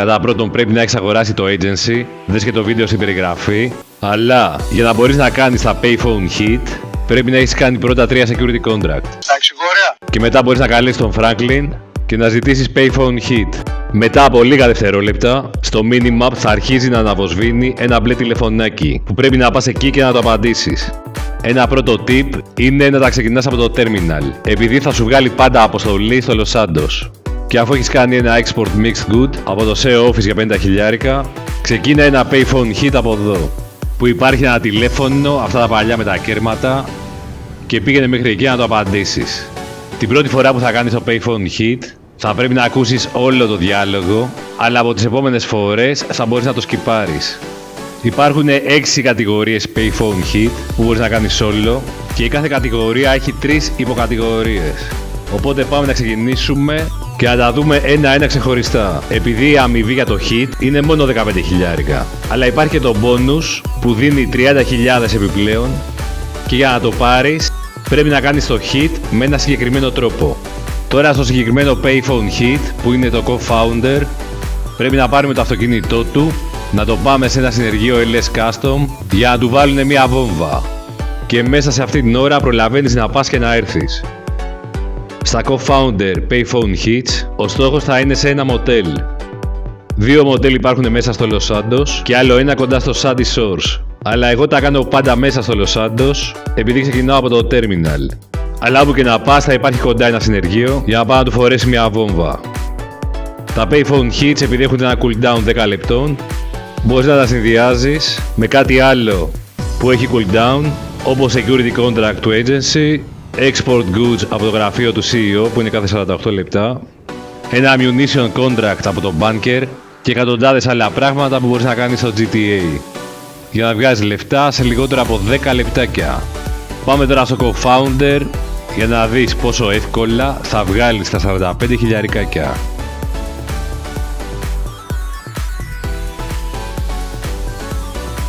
Κατά πρώτον, πρέπει να έχεις αγοράσει το agency, δες και το βίντεο στην περιγραφή. Αλλά για να μπορείς να κάνεις τα payphone hit, πρέπει να έχεις κάνει πρώτα 3 security contract. Και μετά μπορείς να καλέσεις τον Franklin και να ζητήσεις payphone hit. Μετά από λίγα δευτερόλεπτα, στο minimap θα αρχίζει να αναβοσβήνει ένα μπλε τηλεφωνάκι που πρέπει να πας εκεί και να το απαντήσεις. Ένα πρώτο tip είναι να τα ξεκινάς από το terminal, επειδή θα σου βγάλει πάντα αποστολή στο Los Santos. Και αφού έχεις κάνει ένα export mixed good από το SEO Office για 50 χιλιάρικα, ξεκίνα ένα payphone hit από εδώ, που υπάρχει ένα τηλέφωνο, αυτά τα παλιά με τα κέρματα, και πήγαινε μέχρι εκεί να το απαντήσεις. Την πρώτη φορά που θα κάνεις το payphone hit, θα πρέπει να ακούσεις όλο το διάλογο, αλλά από τις επόμενες φορές θα μπορείς να το σκιπάρεις. Υπάρχουν 6 κατηγορίες payphone hit που μπορείς να κάνεις solo και η κάθε κατηγορία έχει 3 υποκατηγορίες. Οπότε πάμε να ξεκινήσουμε και να τα δούμε ένα-ένα ξεχωριστά, επειδή η αμοιβή για το hit είναι μόνο 15 χιλιάρικα. Αλλά υπάρχει και το bonus που δίνει 30.000 επιπλέον και για να το πάρεις πρέπει να κάνεις το hit με ένα συγκεκριμένο τρόπο. Τώρα στο συγκεκριμένο payphone hit που είναι το co-founder, πρέπει να πάρουμε το αυτοκίνητό του, να το πάμε σε ένα συνεργείο LS Custom για να του βάλουν μια βόμβα. Και μέσα σε αυτή την ώρα προλαβαίνεις να πας και να έρθεις. Στα co-founder payphone hits, ο στόχος θα είναι σε ένα μοτέλ. 2 μοτέλ υπάρχουν μέσα στο Los Santos και άλλο ένα κοντά στο Sandy Shores. Αλλά εγώ τα κάνω πάντα μέσα στο Los Santos επειδή ξεκινάω από το terminal. Αλλά όπου και να πας θα υπάρχει κοντά ένα συνεργείο για να πάει να του φορέσει μια βόμβα. Τα payphone hits, επειδή έχουν ένα cooldown 10 λεπτών, μπορείς να τα συνδυάζεις με κάτι άλλο που έχει cooldown, όπως security contract του agency, export goods από το γραφείο του CEO που είναι κάθε 48 λεπτά, ένα ammunition contract από το bunker και εκατοντάδες άλλα πράγματα που μπορείς να κάνεις στο GTA για να βγάζεις λεφτά σε λιγότερο από 10 λεπτάκια. Πάμε τώρα στο co-founder για να δεις πόσο εύκολα θα βγάλεις τα 45 χιλιαρικάκια.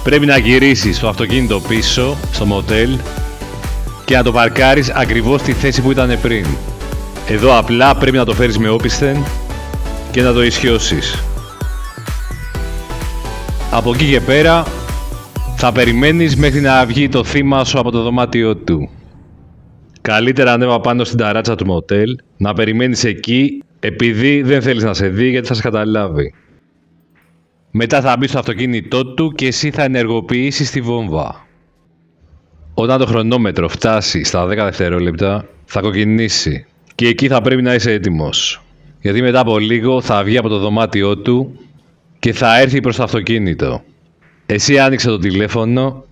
Πρέπει να γυρίσεις το αυτοκίνητο πίσω στο μοτέλ και να το παρκάρεις ακριβώς στη θέση που ήταν πριν. Εδώ απλά πρέπει να το φέρεις με όπισθεν και να το ισιώσεις. Από εκεί και πέρα θα περιμένεις μέχρι να βγει το θύμα σου από το δωμάτιό του. Καλύτερα ανέβα πάνω στην ταράτσα του μοτέλ, να περιμένεις εκεί επειδή δεν θέλεις να σε δει γιατί θα σε καταλάβει. Μετά θα μπει στο αυτοκίνητό του και εσύ θα ενεργοποιήσεις τη βόμβα. Όταν το χρονόμετρο φτάσει στα 10 δευτερόλεπτα θα κοκκινήσει και εκεί θα πρέπει να είσαι έτοιμος. Γιατί μετά από λίγο θα βγει από το δωμάτιό του και θα έρθει προς το αυτοκίνητο. Εσύ άνοιξε το τηλέφωνο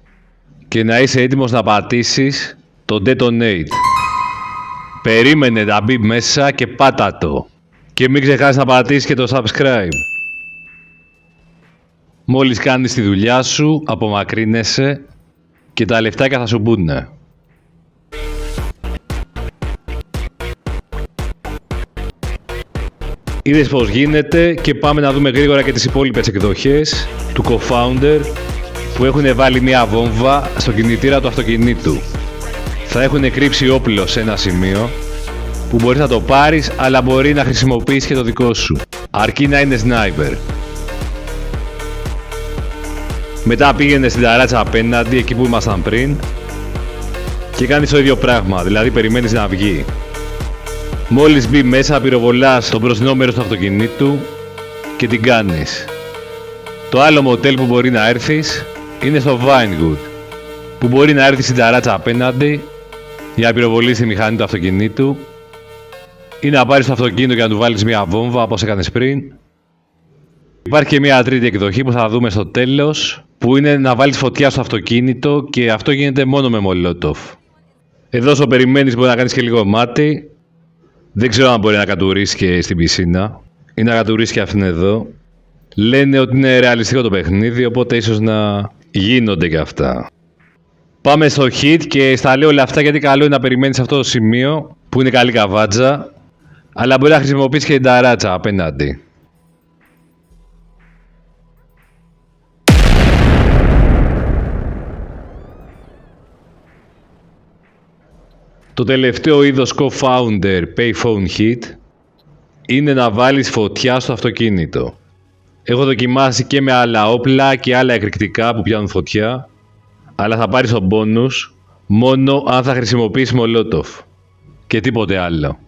και να είσαι έτοιμος να πατήσεις το detonate. Περίμενε να μπει μέσα και πάτα το. Και μην ξεχάσεις να πατήσεις και το subscribe. Μόλις κάνεις τη δουλειά σου, απομακρύνεσαι και τα λεφτάκια θα σου μπουνε. Είδες πως γίνεται και πάμε να δούμε γρήγορα και τις υπόλοιπες εκδοχές του co-founder που έχουν βάλει μια βόμβα στο κινητήρα του αυτοκινήτου. Θα έχουν κρύψει όπλο σε ένα σημείο που μπορείς να το πάρεις, αλλά μπορεί να χρησιμοποιήσεις και το δικό σου, αρκεί να είναι sniper. Μετά πήγαινε στην ταράτσα απέναντι, εκεί που ήμασταν πριν, και κάνεις το ίδιο πράγμα, δηλαδή περιμένεις να βγει. Μόλις μπει μέσα, πυροβολάς το μπροστινό μέρος του αυτοκινήτου και την κάνεις. Το άλλο μοτέλ που μπορεί να έρθεις είναι στο Vinewood, που μπορεί να έρθει στην ταράτσα απέναντι για να πυροβολήσεις τη μηχανή του αυτοκινήτου ή να πάρεις το αυτοκίνητο και να του βάλεις μια βόμβα όπως έκανες πριν. Υπάρχει και μια τρίτη εκδοχή που θα δούμε στο τέλος, που είναι να βάλεις φωτιά στο αυτοκίνητο και αυτό γίνεται μόνο με Molotov. Εδώ όσο περιμένεις μπορεί να κάνεις και λίγο μάτι. Δεν ξέρω αν μπορεί να κατουρίσει και στην πισίνα ή να κατουρίσει και αυτήν εδώ. Λένε ότι είναι ρεαλιστικό το παιχνίδι, οπότε ίσως να γίνονται και αυτά. Πάμε στο hit και στα λέω όλα αυτά γιατί καλό είναι να περιμένεις αυτό το σημείο που είναι καλή καβάτζα, αλλά μπορεί να χρησιμοποιήσεις και την ταράτσα απέναντι. Το τελευταίο είδος co-founder payphone hit είναι να βάλεις φωτιά στο αυτοκίνητο. Έχω δοκιμάσει και με άλλα όπλα και άλλα εκρηκτικά που πιάνουν φωτιά, αλλά θα πάρεις τον bonus μόνο αν θα χρησιμοποιήσεις Molotov και τίποτε άλλο.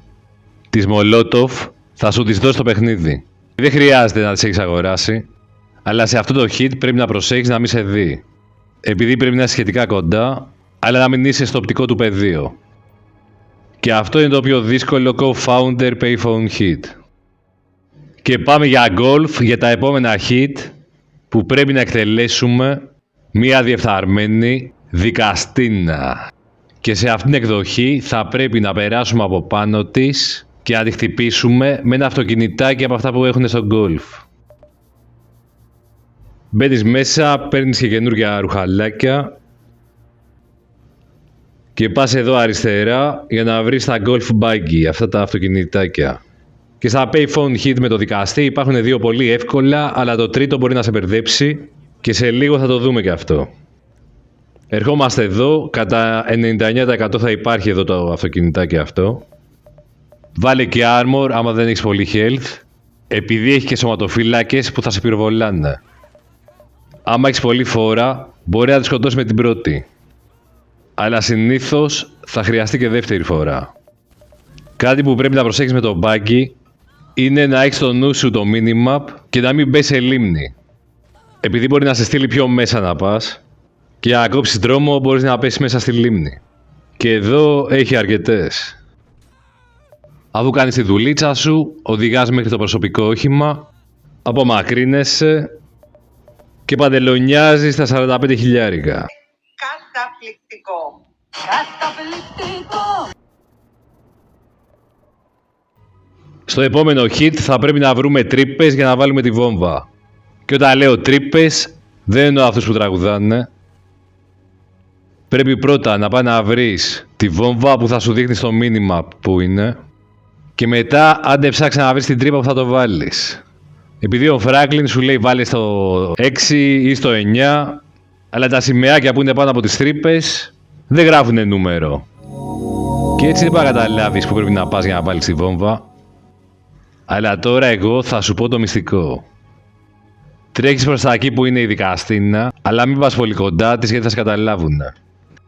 Τις Molotov θα σου τις δώσει το παιχνίδι. Δεν χρειάζεται να τις έχεις αγοράσει, αλλά σε αυτό το hit πρέπει να προσέχεις να μην σε δει. Επειδή πρέπει να είσαι σχετικά κοντά, αλλά να μην είσαι στο οπτικό του πεδίο. Και αυτό είναι το πιο δύσκολο co-founder payphone hit. Και πάμε για golf για τα επόμενα hit που πρέπει να εκτελέσουμε μία διεφθαρμένη δικαστίνα. Και σε αυτήν την εκδοχή θα πρέπει να περάσουμε από πάνω της και να τη χτυπήσουμε με ένα αυτοκινητάκι από αυτά που έχουν στο golf. Μπαίνεις μέσα, παίρνεις και καινούργια ρουχαλάκια και πας εδώ αριστερά για να βρεις τα golf buggy, αυτά τα αυτοκινητάκια. Και στα payphone hit με το δικαστή υπάρχουν δύο πολύ εύκολα, αλλά το τρίτο μπορεί να σε μπερδέψει και σε λίγο θα το δούμε και αυτό. Ερχόμαστε εδώ, κατά 99% θα υπάρχει εδώ το αυτοκινητάκι αυτό. Βάλε και armor άμα δεν έχεις πολύ health, επειδή έχει και σωματοφύλακες που θα σε πυροβολάνε. Άμα έχεις πολλή φόρα, μπορεί να τη σκοτώσει με την πρώτη. Αλλά συνήθως θα χρειαστεί και δεύτερη φορά. Κάτι που πρέπει να προσέξεις με το buggy είναι να έχεις στο νου σου το minimap και να μην μπες σε λίμνη. Επειδή μπορεί να σε στείλει πιο μέσα να πας και για να κόψεις δρόμο μπορείς να πέσεις μέσα στη λίμνη. Και εδώ έχει αρκετές. Αφού κάνεις τη δουλίτσα σου, οδηγάς μέχρι το προσωπικό όχημα, απομακρύνεσαι και παντελονιάζεις τα 45 χιλιάρικα. Καταπληκτικό! Καταπληκτικό! Στο επόμενο hit θα πρέπει να βρούμε τρύπες για να βάλουμε τη βόμβα. Και όταν λέω τρύπες, δεν εννοώ αυτούς που τραγουδάνε. Πρέπει πρώτα να πάει να βρεις τη βόμβα που θα σου δείχνει στο minimap που είναι. Και μετά άντε ψάξε να βρεις την τρύπα που θα το βάλεις. Επειδή ο Franklin σου λέει βάλε στο 6 ή στο 9, αλλά τα σημαίακια που είναι πάνω από τις τρύπες δεν γράφουνε νούμερο. Και έτσι δεν πάει να καταλάβεις που πρέπει να πας για να βάλεις τη βόμβα. Αλλά τώρα εγώ θα σου πω το μυστικό. Τρέχεις προς τα εκεί που είναι η δικαστίνα, αλλά μην πας πολύ κοντά της γιατί θα σε καταλάβουνε.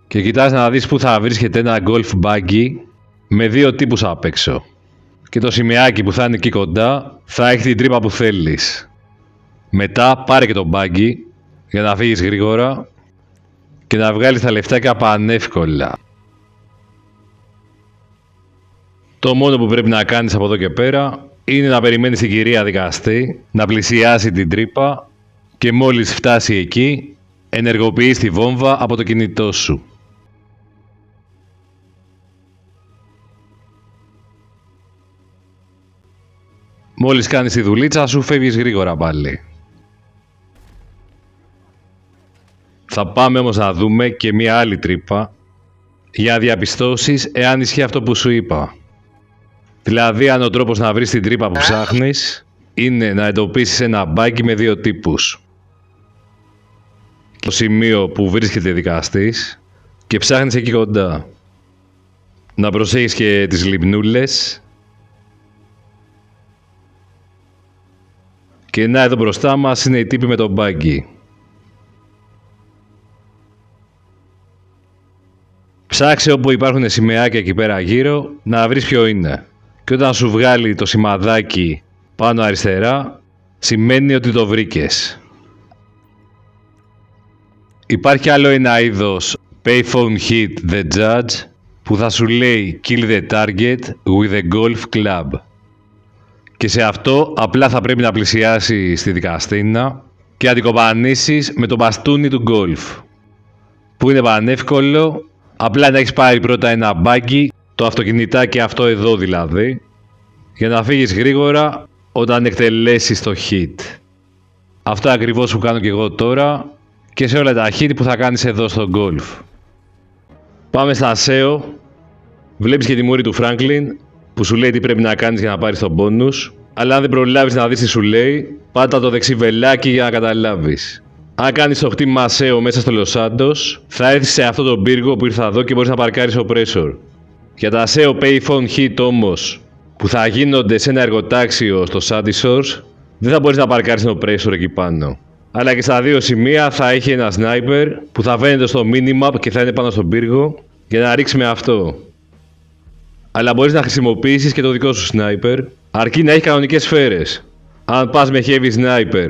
Και κοιτάς να δεις που θα βρίσκεται ένα golf buggy με δύο τύπους απ' έξω. Και το σημαίακι που θα είναι εκεί κοντά θα έχει την τρύπα που θέλεις. Μετά πάρε και το buggy για να φύγεις γρήγορα και να βγάλεις τα λεφτάκια πανεύκολα. Το μόνο που πρέπει να κάνεις από εδώ και πέρα είναι να περιμένεις την κυρία δικαστή να πλησιάσει την τρύπα και μόλις φτάσει εκεί ενεργοποιείς τη βόμβα από το κινητό σου. Μόλις κάνεις τη δουλίτσα σου φεύγεις γρήγορα πάλι. Θα πάμε όμως να δούμε και μία άλλη τρύπα για να διαπιστώσεις εάν ισχύει αυτό που σου είπα. Δηλαδή αν ο τρόπος να βρεις την τρύπα που ψάχνεις είναι να εντοπίσεις ένα μπάκι με δύο τύπους. Το σημείο που βρίσκεται δικαστής και ψάχνεις εκεί κοντά. Να προσέχεις και τις λιμνούλες. Και να εδώ μπροστά μας είναι οι τύποι με το μπάκι. Ψάξε όπου υπάρχουν σημαίακια εκεί πέρα γύρω να βρεις ποιο είναι. Και όταν σου βγάλει το σημαδάκι πάνω αριστερά, σημαίνει ότι το βρήκες. Υπάρχει άλλο ένα είδος payphone hit the judge που θα σου λέει kill the target with a golf club. Και σε αυτό απλά θα πρέπει να πλησιάσεις στη δικαστίνα και να την κομπανίσεις με το μπαστούνι του golf. Που είναι πανεύκολο, απλά να έχεις πάρει πρώτα ένα μπάκι, το αυτοκινητάκι αυτό εδώ δηλαδή, για να φύγεις γρήγορα όταν εκτελέσεις το hit. Αυτό ακριβώς που κάνω και εγώ τώρα και σε όλα τα hit που θα κάνεις εδώ στο golf. Πάμε στα SEO. Βλέπεις και τη μούρη του Franklin που σου λέει τι πρέπει να κάνεις για να πάρεις τον bonus. Αλλά αν δεν προλάβεις να δεις τι σου λέει, πάτα το δεξί βελάκι για να καταλάβεις. Αν κάνεις το χτύπημα SEO μέσα στο Los Santos, θα έρθεις σε αυτό τον πύργο που ήρθα εδώ και μπορείς να παρκάρεις oppressor. Για τα SEO payphone hit όμως, που θα γίνονται σε ένα εργοτάξιο στο Sandy Shores, δεν θα μπορείς να παρκάρεις το pressure εκεί πάνω. Αλλά και στα δύο σημεία θα έχει ένα sniper που θα φαίνεται στο minimap και θα είναι πάνω στον πύργο για να ρίξει με αυτό. Αλλά μπορείς να χρησιμοποιήσεις και το δικό σου sniper, αρκεί να έχει κανονικές σφαίρες. Αν πας με heavy sniper,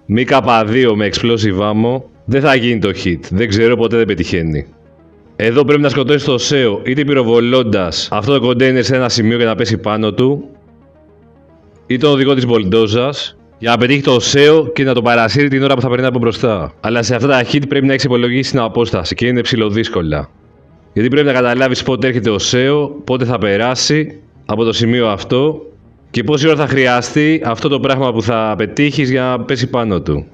MK2 με explosive ammo, δεν θα γίνει το hit, δεν ξέρω, ποτέ δεν πετυχαίνει. Εδώ πρέπει να σκοτώσεις το SEO είτε πυροβολώντας αυτό το container σε ένα σημείο και να πέσει πάνω του, ή τον οδηγό της μπολντόζας για να πετύχει το SEO και να το παρασύρει την ώρα που θα περνάει από μπροστά. Αλλά σε αυτά τα hit πρέπει να έχεις υπολογίσει την απόσταση και είναι ψηλοδύσκολα. Γιατί πρέπει να καταλάβεις πότε έρχεται ο SEO, πότε θα περάσει από το σημείο αυτό και πόση ώρα θα χρειαστεί αυτό το πράγμα που θα πετύχεις για να πέσει πάνω του.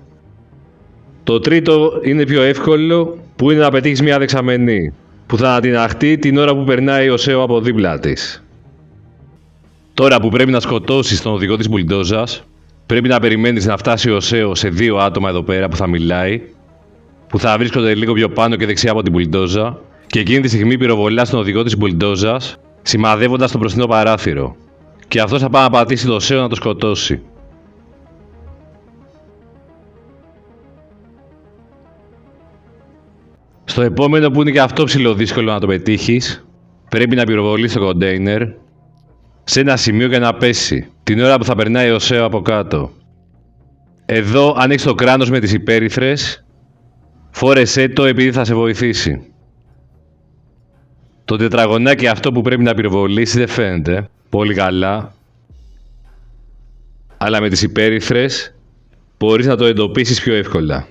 Το τρίτο είναι πιο εύκολο, που είναι να πετύχεις μια δεξαμενή που θα ανατιναχτεί την ώρα που περνάει ο SEO από δίπλα της. Τώρα που πρέπει να σκοτώσεις τον οδηγό της μπουλντόζας, πρέπει να περιμένεις να φτάσει ο SEO σε δύο άτομα εδώ πέρα που θα μιλάει, που θα βρίσκονται λίγο πιο πάνω και δεξιά από την μπουλντόζα, και εκείνη τη στιγμή πυροβολάς τον οδηγό της μπουλντόζας, σημαδεύοντας το μπροστινό παράθυρο. Και αυτός θα πάει να πατήσει το SEO να το σκοτώσει. Στο επόμενο, που είναι και αυτό ψηλοδύσκολο να το πετύχεις, πρέπει να πυροβολείς το container σε ένα σημείο και να πέσει την ώρα που θα περνάει ο SEO από κάτω. Εδώ, αν έχεις το κράνος με τις υπέρυθρες, φόρεσέ το επειδή θα σε βοηθήσει. Το τετραγωνάκι αυτό που πρέπει να πυροβολήσεις δεν φαίνεται πολύ καλά, αλλά με τις υπέρυθρες μπορείς να το εντοπίσεις πιο εύκολα.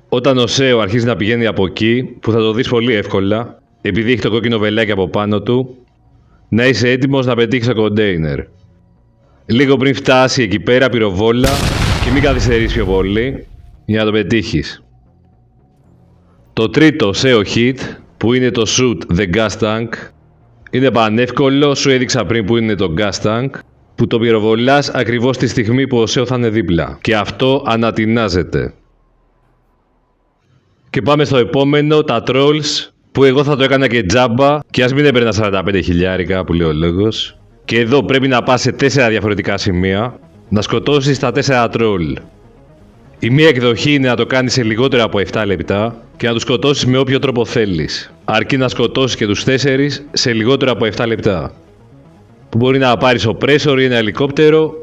Όταν ο SEO αρχίζει να πηγαίνει από εκεί, που θα το δεις πολύ εύκολα, επειδή έχει το κόκκινο βελάκι από πάνω του, να είσαι έτοιμος να πετύχεις το container. Λίγο πριν φτάσει εκεί πέρα, πυροβόλα και μην καθυστερείς πιο πολύ για να το πετύχεις. Το τρίτο SEO hit, που είναι το shoot the gas tank, είναι πανεύκολο, σου έδειξα πριν που είναι το gas tank, που το πυροβολάς ακριβώς τη στιγμή που ο SEO θα είναι δίπλα και αυτό ανατινάζεται. Και πάμε στο επόμενο, τα trolls, που εγώ θα το έκανα και τζάμπα και ας μην έπαιρνα 45 χιλιάρικα που λέει ο λόγος. Και εδώ πρέπει να πας σε 4 διαφορετικά σημεία, να σκοτώσεις τα 4 troll. Η μία εκδοχή είναι να το κάνεις σε λιγότερο από 7 λεπτά και να τους σκοτώσεις με όποιο τρόπο θέλεις. Αρκεί να σκοτώσεις και τους 4 σε λιγότερο από 7 λεπτά. Που μπορεί να πάρεις oppressor ή ένα ελικόπτερο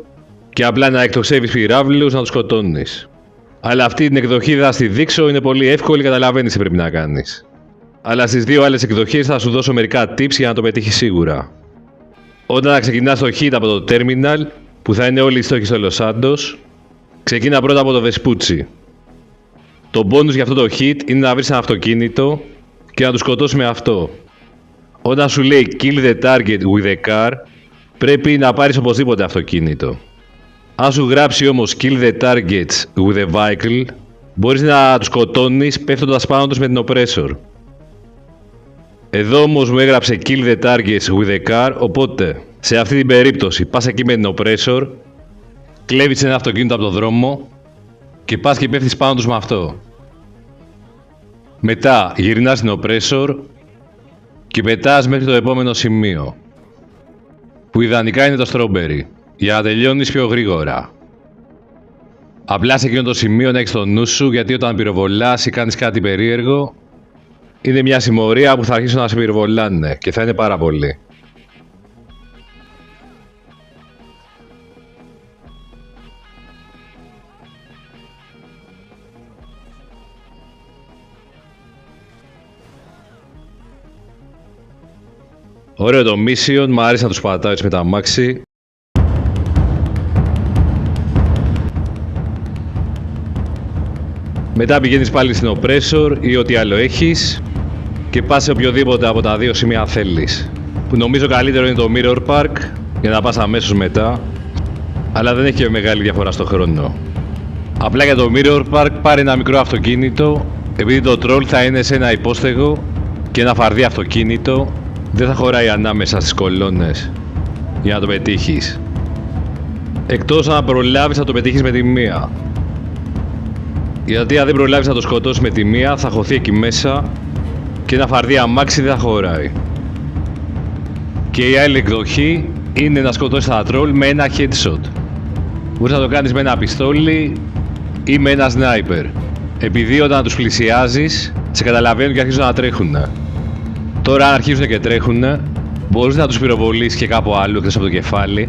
και απλά να εκτοξεύεις πυράβλους να τους σκοτώνεις. Αλλά αυτή την εκδοχή θα στη δείξω, είναι πολύ εύκολη, καταλαβαίνεις τι πρέπει να κάνεις. Αλλά στις δύο άλλες εκδοχές θα σου δώσω μερικά tips για να το πετύχεις σίγουρα. Όταν ξεκινάς το hit από το terminal, που θα είναι όλοι οι στόχοι στο Los Santos, ξεκίνα πρώτα από το Vespucci. Το bonus για αυτό το hit είναι να βρεις ένα αυτοκίνητο και να του σκοτώσεις με αυτό. Όταν σου λέει kill the target with a car, πρέπει να πάρεις οπωσδήποτε αυτοκίνητο. Αν σου γράψει όμως kill the targets with a vehicle, μπορείς να τους σκοτώνεις πέφτοντας πάνω τους με την oppressor. Εδώ όμως μου έγραψε kill the targets with a car, οπότε σε αυτή την περίπτωση πας εκεί με την oppressor, κλέβεις ένα αυτοκίνητο από το δρόμο και πας και πέφτεις πάνω τους με αυτό. Μετά γυρνάς την oppressor και πετάς μέχρι το επόμενο σημείο, που ιδανικά είναι το strawberry, για να τελειώνεις πιο γρήγορα. Απλά σε εκείνο το σημείο να έχεις το νου σου, γιατί όταν πυροβολάς ή κάνεις κάτι περίεργο, είναι μια συμμορία που θα αρχίσουν να σε πυροβολάνε και θα είναι πάρα πολύ. Ωραίο το mission, μου άρεσε να τους πατάω έτσι με τα αμάξι. Μετά πηγαίνεις πάλι στην oppressor ή ό,τι άλλο έχεις και πας σε οποιοδήποτε από τα δύο σημεία θέλεις. Που νομίζω καλύτερο είναι το Mirror Park για να πας αμέσως μετά, αλλά δεν έχει και μεγάλη διαφορά στο χρόνο. Απλά για το Mirror Park πάρε ένα μικρό αυτοκίνητο, επειδή το troll θα είναι σε ένα υπόστεγο και ένα φαρδί αυτοκίνητο δεν θα χωράει ανάμεσα στις κολόνες για να το πετύχεις. Εκτός αν προλάβεις να το πετύχεις με τη μία. Γιατί αν δεν προλάβεις να το σκοτώσεις με τη μία θα χωθεί εκεί μέσα και ένα φαρδί αμάξι δεν θα χωράει. Και η άλλη εκδοχή είναι να σκοτώσεις τα troll με ένα headshot, Μπορείς να το κάνεις με ένα πιστόλι ή με ένα σνάιπερ. Επειδή όταν τους πλησιάζεις, σε καταλαβαίνουν και αρχίζουν να τρέχουν. Τώρα αν αρχίζουν και τρέχουν, μπορείς να τους πυροβολήσεις και κάπου άλλο εκτός από το κεφάλι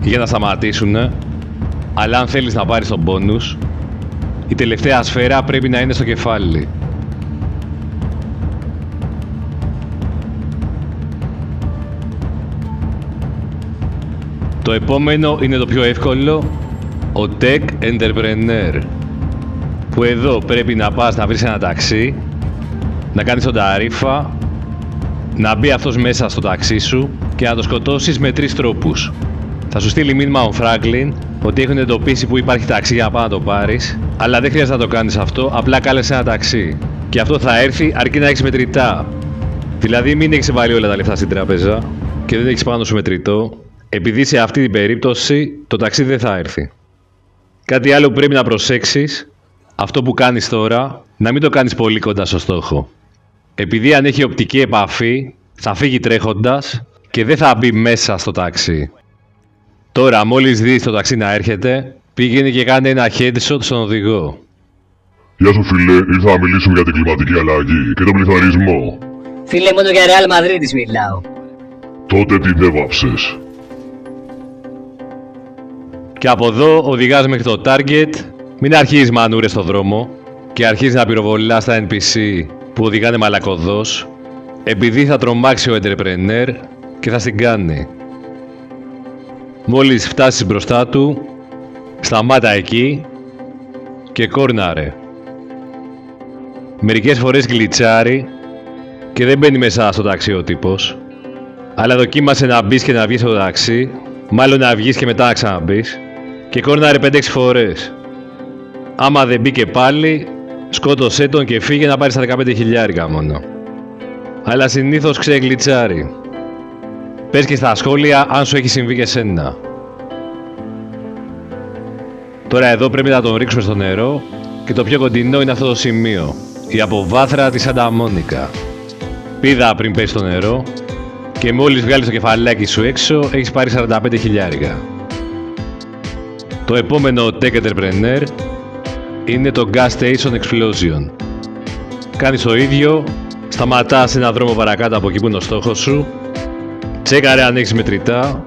για να σταματήσουν, αλλά αν θέλεις να πάρεις τον μπόνους, η τελευταία σφαίρα πρέπει να είναι στο κεφάλι. Το επόμενο είναι το πιο εύκολο, ο Tech Entrepreneur, που εδώ πρέπει να πας να βρεις ένα ταξί, να κάνεις τον ταρίφα, να μπει αυτός μέσα στο ταξί σου και να το σκοτώσεις με 3 τρόπους. Θα σου στείλει μήνυμα ο Franklin ότι έχουν εντοπίσει που υπάρχει ταξί για να πάω να το πάρεις, αλλά δεν χρειάζεται να το κάνεις αυτό, απλά κάλεσε ένα ταξί. Και αυτό θα έρθει αρκεί να έχεις μετρητά. Δηλαδή μην έχεις βάλει όλα τα λεφτά στην τράπεζα και δεν έχεις πάνω σου μετρητό, επειδή σε αυτή την περίπτωση το ταξί δεν θα έρθει. Κάτι άλλο που πρέπει να προσέξεις, αυτό που κάνεις τώρα, να μην το κάνεις πολύ κοντά στο στόχο. Επειδή αν έχει οπτική επαφή, θα φύγει τρέχοντας και δεν θα μπει μέσα στο ταξί. Τώρα, μόλις δεις το ταξί να έρχεται, πήγαινε και κάνε ένα headshot στον οδηγό. Γεια σου φίλε, ήρθα να μιλήσουμε για την κλιματική αλλαγή και τον πληθωρισμό. Φίλε, μόνο για Real Madrid μιλάω. Τότε την έβαψες. Και από εδώ οδηγάς μέχρι το target, μην αρχίζεις μανούρες στο δρόμο και αρχίζεις να πυροβολάς τα NPC που οδηγάνε μαλακωδώς, επειδή θα τρομάξει ο entrepreneur και θα στην κάνει. Μόλις φτάσεις μπροστά του, σταμάτα εκεί και κόρναρε. Μερικές φορές γλιτσάρει και δεν μπαίνει μέσα στο ταξί ο τύπος, αλλά δοκίμασε να μπεις και να βγεις στο ταξί, μάλλον να βγεις και μετά να ξαναμπείς, και κόρναρε 5-6 φορές. Άμα δεν μπήκε πάλι, σκότωσέ τον και φύγε να πάρεις τα 15.000 μόνο. Αλλά συνήθως ξεγλιτσάρει. Πες και στα σχόλια αν σου έχει συμβεί και σένα. Τώρα εδώ πρέπει να τον ρίξουμε στο νερό και το πιο κοντινό είναι αυτό το σημείο, η αποβάθρα της Σάντα Μόνικα. Πήδα πριν πέσει στο νερό και μόλις βγάλεις το κεφαλάκι σου έξω έχεις πάρει 45.000. Το επόμενο Tech Entrepreneur είναι το Gas Station Explosion. Κάνεις το ίδιο, σταματάς έναν δρόμο παρακάτω από εκεί που είναι ο στόχος σου, τσέκαρε αν έχεις μετρητά,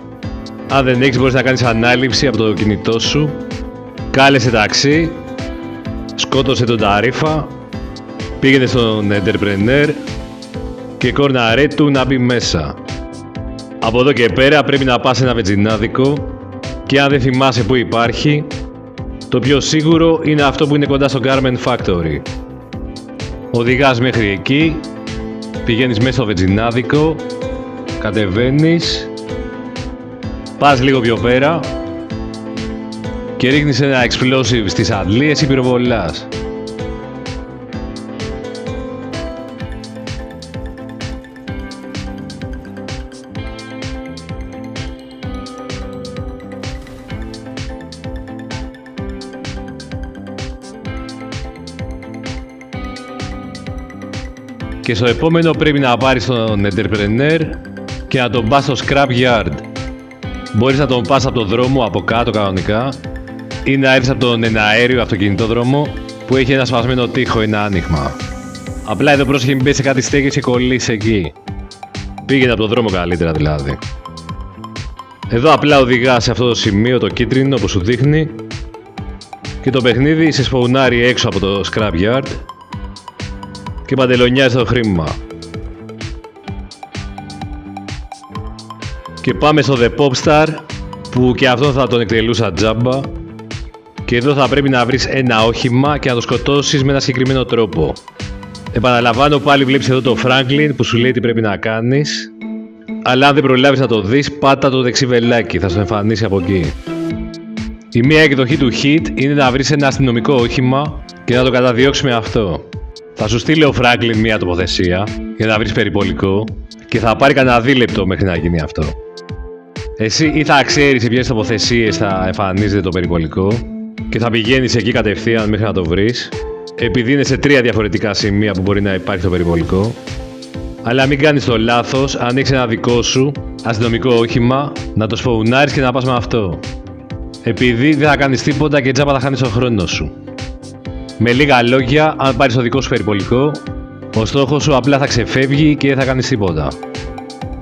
αν δεν έχεις μπορείς να κάνεις ανάληψη από το κινητό σου, κάλεσε ταξί, σκότωσε τον ταρίφα, πήγαινε στον Entrepreneur και κόρναρε του να μπει μέσα. Από εδώ και πέρα πρέπει να πας σε ένα βενζινάδικο και αν δεν θυμάσαι που υπάρχει, το πιο σίγουρο είναι αυτό που είναι κοντά στο Garment Factory. Οδηγάς μέχρι εκεί, πηγαίνεις μέσα στο βενζινάδικο, κατεβαίνεις, πας λίγο πιο πέρα και ρίχνεις ένα explosive στις αντλίες ή πυροβολάς. Και στο επόμενο πρέπει να πάρεις τον Entrepreneur και να τον πας στο Scrap Yard. Μπορείς να τον πας από το δρόμο από κάτω κανονικά ή να έρθεις από τον εναέριο αυτοκινητόδρομο που έχει ένα σπασμένο τοίχο, ένα άνοιγμα. Απλά εδώ πρόσεχε μην πέσει σε κάτι στέγες και κολλήσει εκεί. Πήγαινε από το δρόμο καλύτερα δηλαδή. Εδώ απλά οδηγάς σε αυτό το σημείο το κίτρινο που σου δείχνει και το παιχνίδι σε σπαουνάρει έξω από το Scrap Yard και παντελονιάζει το χρήμα. Και πάμε στο The Popstar που και αυτόν θα τον εκτελούσα τζάμπα και εδώ θα πρέπει να βρεις ένα όχημα και να το σκοτώσεις με ένα συγκεκριμένο τρόπο. Επαναλαμβάνω, πάλι βλέπεις εδώ το Franklin που σου λέει τι πρέπει να κάνεις, αλλά αν δεν προλάβεις να το δεις, πάτα το δεξί βελάκι, θα σου εμφανίσει από εκεί. Η μία εκδοχή του hit είναι να βρεις ένα αστυνομικό όχημα και να το καταδιώξεις με αυτό. Θα σου στείλει ο Franklin μία τοποθεσία για να βρεις περιπολικό και θα πάρει κανένα δίλεπτο μέχρι να γίνει αυτό. Εσύ ή θα ξέρεις σε ποιες τοποθεσίες θα εμφανίζεται το περιπολικό και θα πηγαίνεις εκεί κατευθείαν μέχρι να το βρεις, επειδή είναι σε 3 διαφορετικά σημεία που μπορεί να υπάρχει το περιπολικό. Αλλά μην κάνεις το λάθος, αν έχεις ένα δικό σου αστυνομικό όχημα, να το σφοουνάρεις και να πας με αυτό. επειδή δεν θα κάνεις τίποτα και τζάμπα θα χάνεις τον χρόνο σου. Με λίγα λόγια, αν πάρεις το δικό σου περιπολικό, ο στόχος σου απλά θα ξεφεύγει και δεν θα κάνεις τίποτα.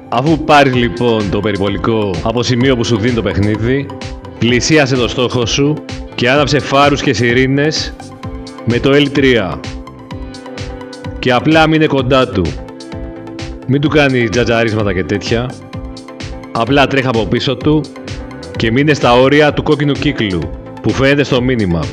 Αφού πάρεις λοιπόν το περιπολικό από σημείο που σου δίνει το παιχνίδι, πλησίασε το στόχο σου και άναψε φάρους και σιρήνες με το L3 και απλά μείνε κοντά του. Μην του κάνεις τζατζαρίσματα και τέτοια, απλά τρέχα από πίσω του και μείνε στα όρια του κόκκινου κύκλου που φαίνεται στο minimap.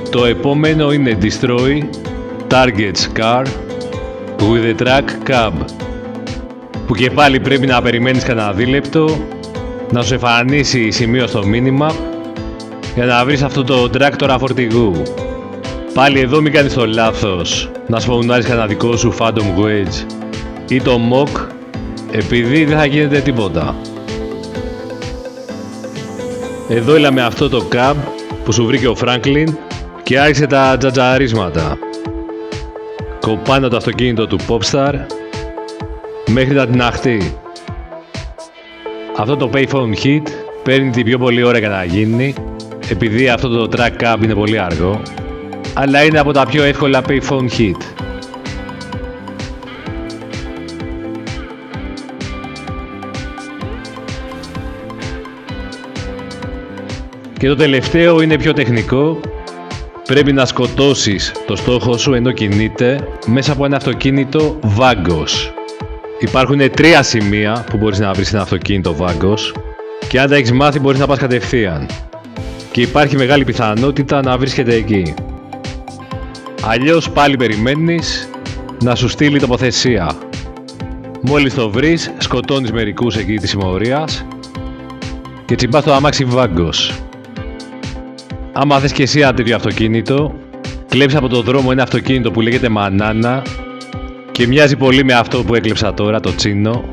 Το επόμενο είναι Destroy Target's Car with the Track Cab, που και πάλι πρέπει να περιμένεις κανένα δίλεπτο να σου εμφανίσει σημείο στο minimap για να βρεις αυτό το τράκτορα φορτηγού. Πάλι εδώ μην κάνεις το λάθος να σπαουνάρεις κανένα δικό σου Phantom Wedge ή το Mock, επειδή δεν θα γίνεται τίποτα. Εδώ έλαμε αυτό το cab που σου βρήκε ο Franklin και άρχισε τα τζατζαρίσματα. Κοπάνω το αυτοκίνητο του Popstar μέχρι να την αχτεί. Αυτό το payphone hit παίρνει την πιο πολύ ώρα για να γίνει, επειδή αυτό το track cab είναι πολύ αργό, αλλά είναι από τα πιο εύκολα payphone hit. Και το τελευταίο είναι πιο τεχνικό. Πρέπει να σκοτώσεις το στόχο σου ενώ κινείται μέσα από ένα αυτοκίνητο Vagos. Υπάρχουν 3 σημεία που μπορείς να βρεις ένα αυτοκίνητο Vagos και αν τα έχεις μάθει μπορείς να πας κατευθείαν. Και υπάρχει μεγάλη πιθανότητα να βρίσκεται εκεί. Αλλιώς πάλι περιμένεις να σου στείλει τοποθεσία. Μόλις το βρεις, σκοτώνεις μερικούς εκεί της συμμορίας και τσιμπάς το αμάξι Vagos. Άμα θες και εσύ ένα τέτοιο αυτοκίνητο, κλέψε από το δρόμο ένα αυτοκίνητο που λέγεται Manana και μοιάζει πολύ με αυτό που έκλεψα τώρα, το Τσίνο.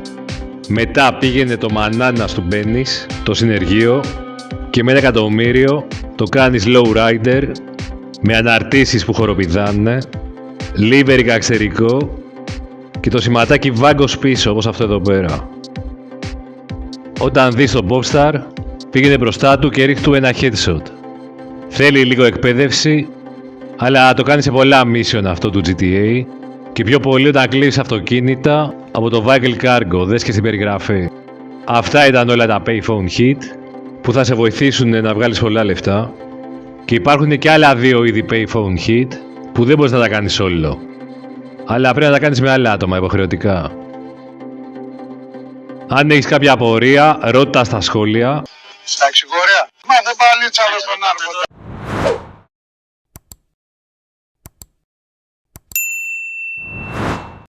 Μετά πήγαινε το Manana του μπαίνεις, το συνεργείο, και με 1 εκατομμύριο το κάνεις low rider με αναρτήσεις που χοροπηδάνε, livery καξερικό και το σηματάκι Vagos πίσω, όπως αυτό εδώ πέρα. Όταν δεις τον Popstar, πήγαινε μπροστά του και ρίχ' του ένα headshot. Θέλει λίγο εκπαίδευση, αλλά το κάνει σε πολλά mission αυτό του GTA και πιο πολύ όταν κλείσεις αυτοκίνητα από το Vehicle Cargo, δες και στην περιγραφή. Αυτά ήταν όλα τα payphone hit που θα σε βοηθήσουν να βγάλεις πολλά λεφτά και υπάρχουν και άλλα 2 είδη payphone hit που δεν μπορείς να τα κάνεις όλο, αλλά πρέπει να τα κάνεις με άλλα άτομα υποχρεωτικά. Αν έχεις κάποια απορία, ρώτα στα σχόλια. Στα εξηγόρια. Μα δεν παλίτσα στον άνθρωπο.